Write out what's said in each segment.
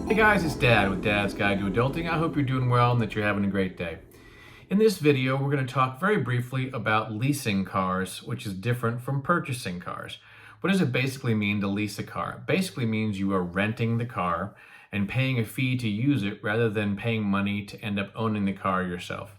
Hey guys, it's Dad with Dad's Guide to Adulting. I hope you're doing well and that you're having a great day. In this video, we're going to talk very briefly about leasing cars, which is different from purchasing cars. What does it basically mean to lease a car? It basically means you are renting the car and paying a fee to use it rather than paying money to end up owning the car yourself.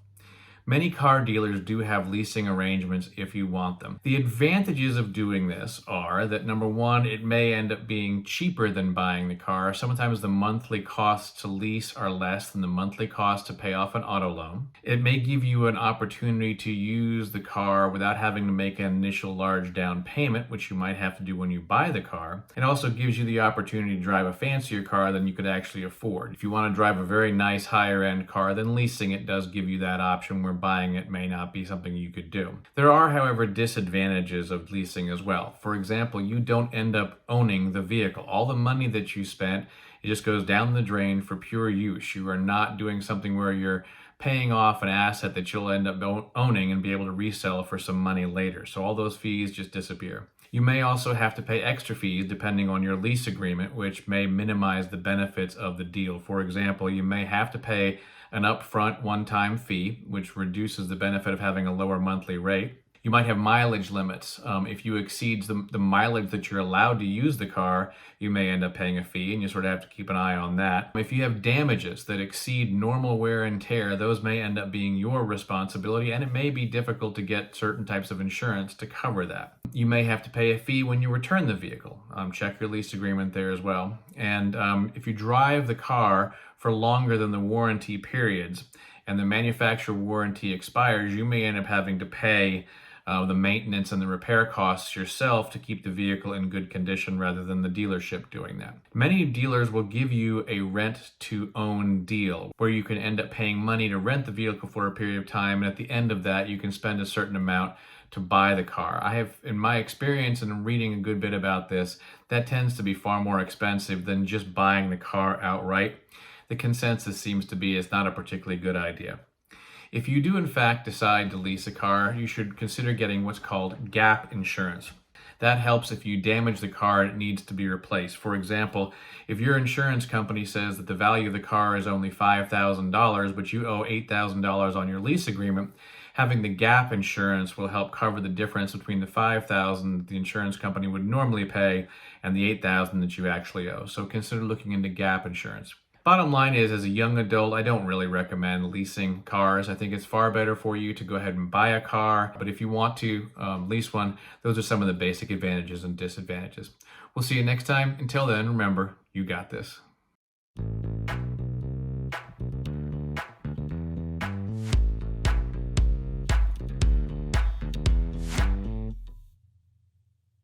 Many car dealers do have leasing arrangements if you want them. The advantages of doing this are that number one, it may end up being cheaper than buying the car. Sometimes the monthly costs to lease are less than the monthly cost to pay off an auto loan. It may give you an opportunity to use the car without having to make an initial large down payment, which you might have to do when you buy the car. It also gives you the opportunity to drive a fancier car than you could actually afford. If you want to drive a very nice higher end car, then leasing it does give you that option where buying it may not be something you could do. There are, however, disadvantages of leasing as well. For example, you don't end up owning the vehicle. All the money that you spent, it just goes down the drain for pure use. You are not doing something where you're paying off an asset that you'll end up owning and be able to resell for some money later. So all those fees just disappear. You may also have to pay extra fees depending on your lease agreement, which may minimize the benefits of the deal. For example, you may have to pay an upfront one-time fee, which reduces the benefit of having a lower monthly rate. You might have mileage limits. If you exceed the mileage that you're allowed to use the car, you may end up paying a fee, and you sort of have to keep an eye on that. If you have damages that exceed normal wear and tear, those may end up being your responsibility, and it may be difficult to get certain types of insurance to cover that. You may have to pay a fee when you return the vehicle. Check your lease agreement there as well. And if you drive the car for longer than the warranty periods and the manufacturer warranty expires, you may end up having to pay the maintenance and the repair costs yourself to keep the vehicle in good condition rather than the dealership doing that. Many dealers will give you a rent to own deal where you can end up paying money to rent the vehicle for a period of time, and at the end of that you can spend a certain amount to buy the car. I have, in my experience and reading a good bit about this, that tends to be far more expensive than just buying the car outright. The consensus seems to be it's not a particularly good idea. If you do in fact decide to lease a car, you should consider getting what's called gap insurance. That helps if you damage the car and it needs to be replaced. For example, if your insurance company says that the value of the car is only $5,000, but you owe $8,000 on your lease agreement, having the gap insurance will help cover the difference between the $5,000 that the insurance company would normally pay and the $8,000 that you actually owe. So consider looking into gap insurance. Bottom line is, as a young adult, I don't really recommend leasing cars. I think it's far better for you to go ahead and buy a car. But if you want to lease one, those are some of the basic advantages and disadvantages. We'll see you next time. Until then, remember, you got this.